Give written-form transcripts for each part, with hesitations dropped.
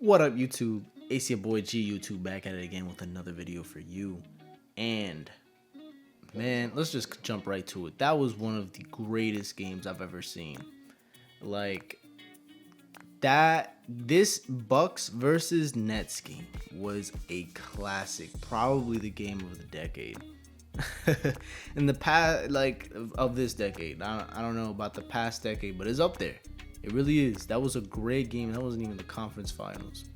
What up, YouTube? It's your boy G YouTube back at it again with another video for you. And man, let's just jump right to it. That was one of the greatest games I've ever seen. Like this Bucks versus Nets game was a classic, probably the game of the decade. In the past, of this decade. I don't know about the past decade, but it's up there. It really is. That was a great game. That wasn't even the conference finals.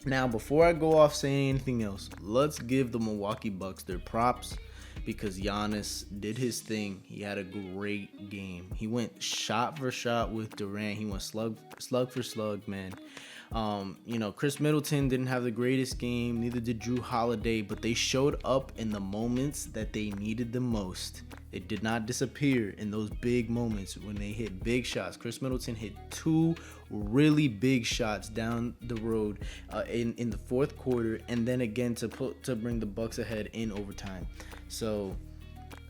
Now, before I go off saying anything else, let's give the Milwaukee Bucks their props because Giannis did his thing. He had a great game. He went shot for shot with Durant. He went slug for slug, man. Chris Middleton didn't have the greatest game. Neither did Drew Holiday, but they showed up in the moments that they needed the most. It did not disappear in those big moments when they hit big shots. Chris Middleton hit two really big shots down the road in the fourth quarter, and then again to bring the Bucks ahead in overtime. So,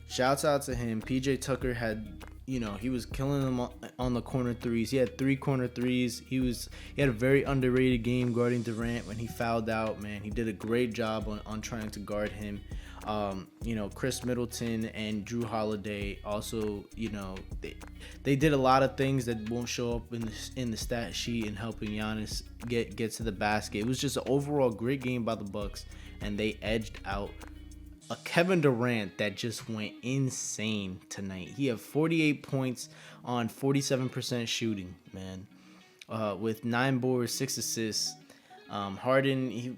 shouts out to him. PJ Tucker had, he was killing them on the corner threes. He had 3 corner threes. He had a very underrated game guarding Durant when he fouled out. Man, he did a great job on trying to guard him. Chris Middleton and Drew Holiday also, they did a lot of things that won't show up in the stat sheet and helping Giannis get to the basket. It was just an overall great game by the Bucks, and they edged out a Kevin Durant that just went insane tonight. He had 48 points on 47% shooting, man, with 9 boards, 6 assists. Harden's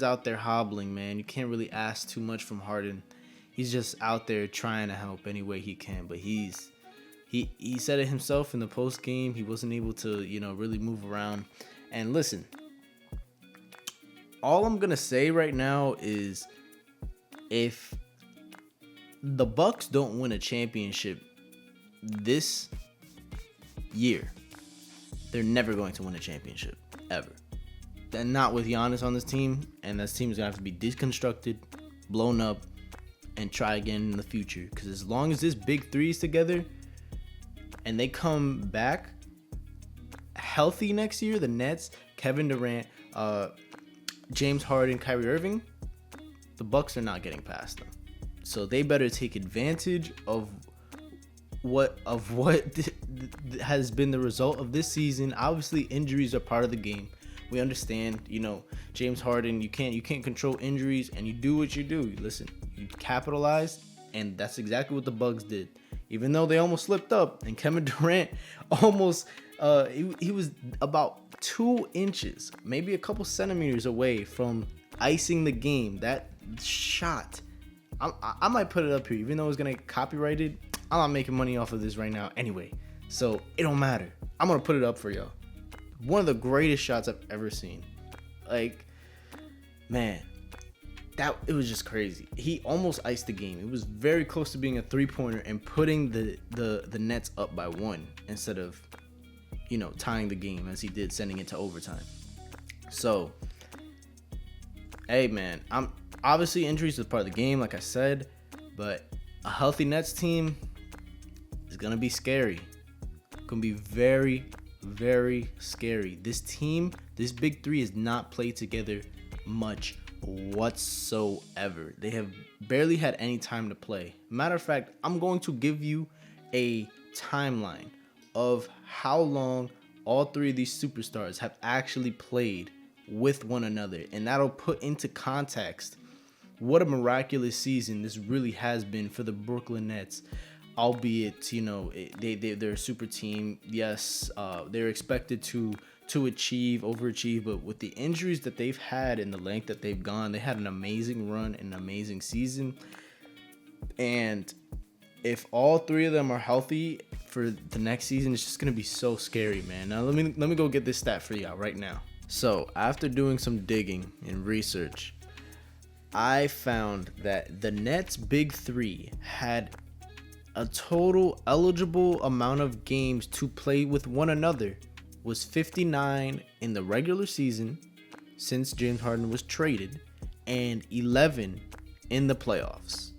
out there hobbling, man. You can't really ask too much from Harden. He's just out there trying to help any way he can, but he said it himself in the post game. He wasn't able to, really move around. And listen, all I'm gonna say right now is, if the Bucks don't win a championship this year, they're never going to win a championship, ever. And not with Giannis on this team, and this team is going to have to be deconstructed, blown up, and try again in the future. Because as long as this big three is together, and they come back healthy next year, the Nets, Kevin Durant, James Harden, Kyrie Irving, the Bucks are not getting past them. So they better take advantage of what has been the result of this season. Obviously, injuries are part of the game. We understand, James Harden, you can't control injuries, and you do what you do. Listen, you capitalize, and that's exactly what the Bucks did. Even though they almost slipped up, and Kevin Durant almost he was about 2 inches, maybe a couple centimeters away from icing the game. That shot, I might put it up here, even though it's gonna get copyrighted. I'm not making money off of this right now anyway, so it don't matter. I'm gonna put it up for y'all. One of the greatest shots I've ever seen. Man, it was just crazy. He almost iced the game. It was very close to being a 3-pointer and putting the Nets up by 1 instead of, tying the game as he did, sending it to overtime. So, hey man, obviously injuries is part of the game, like I said, but a healthy Nets team is gonna be scary. Gonna be very, very scary. This team, this big three, has not played together much whatsoever. They have barely had any time to play. Matter of fact, I'm going to give you a timeline of how long all 3 of these superstars have actually played with one another, and that'll put into context what a miraculous season this really has been for the Brooklyn Nets. Albeit, they're a super team. Yes, they're expected to overachieve, but with the injuries that they've had and the length that they've gone, they had an amazing run and an amazing season. And if all 3 of them are healthy for the next season, it's just gonna be so scary, man. Now let me go get this stat for y'all right now. So after doing some digging and research, I found that the Nets' big three had a total eligible amount of games to play with one another was 59 in the regular season since James Harden was traded, and 11 in the playoffs.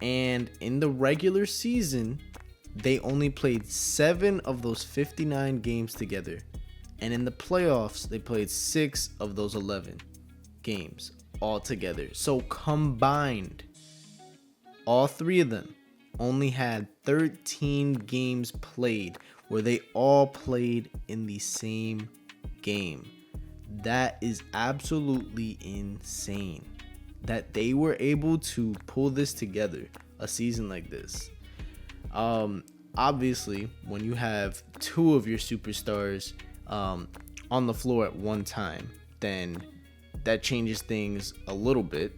And in the regular season, they only played 7 of those 59 games together. And in the playoffs, they played 6 of those 11 games all together. So combined, all 3 of them only had 13 games played where they all played in the same game. That is absolutely insane that they were able to pull this together, a season like this. Obviously, when you have 2 of your superstars on the floor at one time, then that changes things a little bit.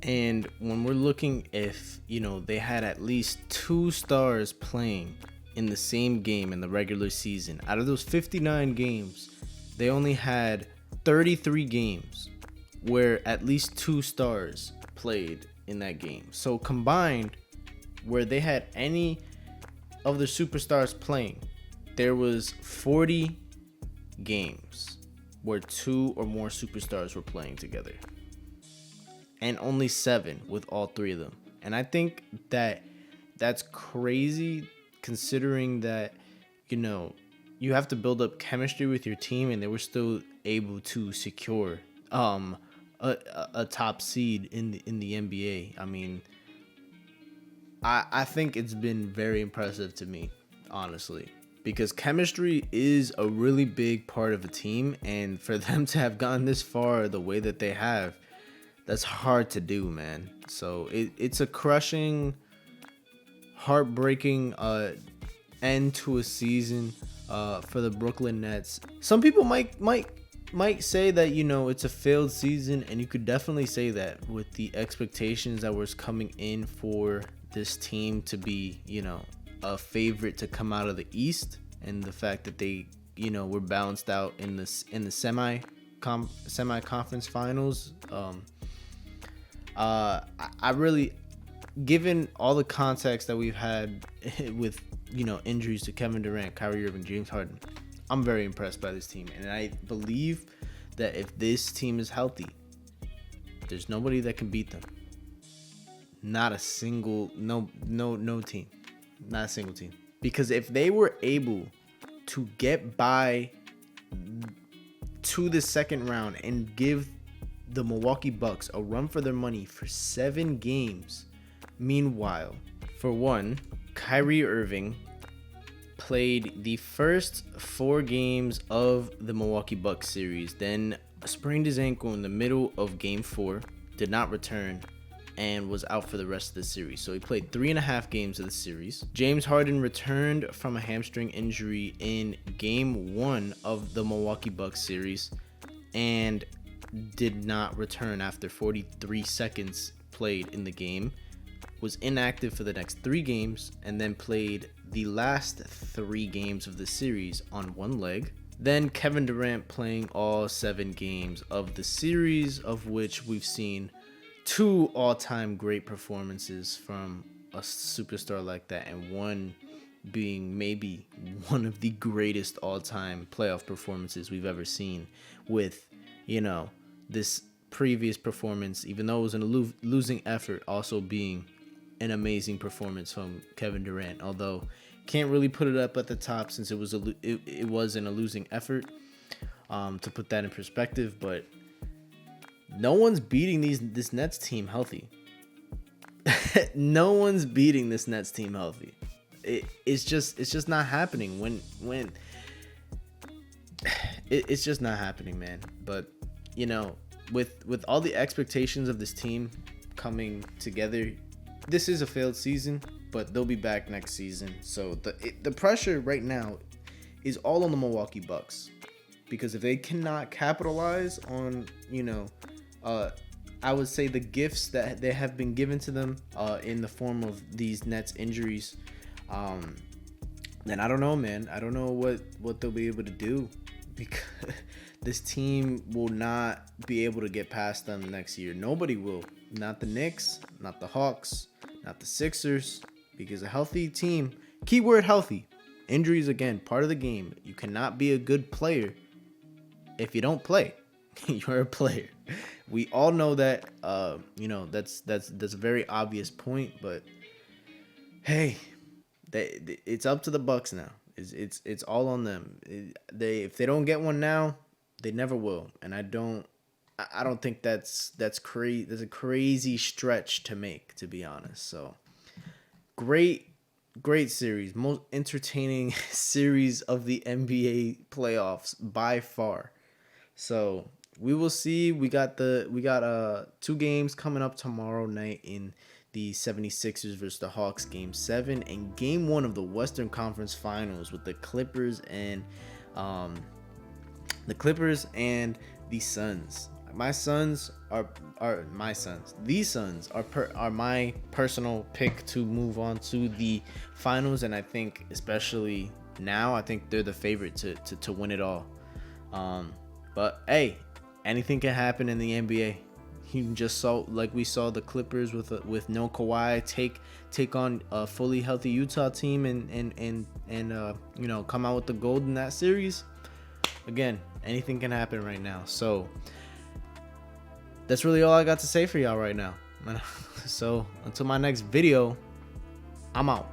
And when we're looking, if they had at least 2 stars playing in the same game in the regular season, out of those 59 games, they only had 33 games where at least 2 stars played in that game. So combined, where they had any of the superstars playing, there was 40 games where 2 or more superstars were playing together, and only 7 with all 3 of them. And I think that that's crazy, considering that you have to build up chemistry with your team, and they were still able to secure a top seed in the NBA. I mean, I think it's been very impressive to me, honestly, because chemistry is a really big part of a team, and for them to have gotten this far the way that they have, that's hard to do, man. So it's a crushing, heartbreaking end to a season for the Brooklyn Nets. Some people might say that it's a failed season, and you could definitely say that with the expectations that was coming in for this team to be a favorite to come out of the East, and the fact that they were bounced out in the semi-conference finals. I really, given all the context that we've had with injuries to Kevin Durant, Kyrie Irving, James Harden, I'm very impressed by this team, and I believe that if this team is healthy, there's nobody that can beat them. Not a single team, not a single team. Because if they were able to get by to the second round and give the Milwaukee Bucks a run for their money for 7 games, meanwhile, for one, Kyrie Irving played the first 4 games of the Milwaukee Bucks series, then sprained his ankle in the middle of game 4, did not return, and was out for the rest of the series. So he played 3.5 games of the series. James Harden returned from a hamstring injury in game 1 of the Milwaukee Bucks series and did not return after 43 seconds played in the game, was inactive for the next 3 games, and then played the last 3 games of the series on one leg. Then Kevin Durant playing all 7 games of the series, of which we've seen 2 all-time great performances from a superstar like that, and one being maybe one of the greatest all-time playoff performances we've ever seen, with this previous performance, even though it was a losing effort, also being an amazing performance from Kevin Durant. Although can't really put it up at the top since it wasn't a losing effort, to put that in perspective. But no one's beating this Nets team healthy. No one's beating this Nets team healthy. It's just not happening when it's just not happening, man. But with all the expectations of this team coming together, this is a failed season, but they'll be back next season. So the pressure right now is all on the Milwaukee Bucks, because if they cannot capitalize on I would say the gifts that they have been given to them in the form of these Nets injuries, then I don't know, man. I don't know what they'll be able to do, because this team will not be able to get past them next year. Nobody will. Not the Knicks, not the Hawks, not the Sixers, because a healthy team, keyword healthy, injuries again, part of the game. You cannot be a good player if you don't play. You're a player. We all know that. That's a very obvious point, but hey, it's up to the Bucks now. It's all on them. They if they don't get one now, they never will. And I don't think that's crazy. That's a crazy stretch to make, to be honest. So great series, most entertaining series of the NBA playoffs by far. So we will see. We got 2 games coming up tomorrow night in the 76ers versus the Hawks game 7 and game 1 of the Western Conference Finals with the Clippers and um the Suns. My Suns are my Suns. These Suns are my personal pick to move on to the finals, and I think especially now, I think they're the favorite to win it all. But hey, anything can happen in the NBA. You just saw, like we saw, the Clippers with no Kawhi take on a fully healthy Utah team and come out with the gold in that series. Again, anything can happen right now. So that's really all I got to say for y'all right now. So until my next video, I'm out.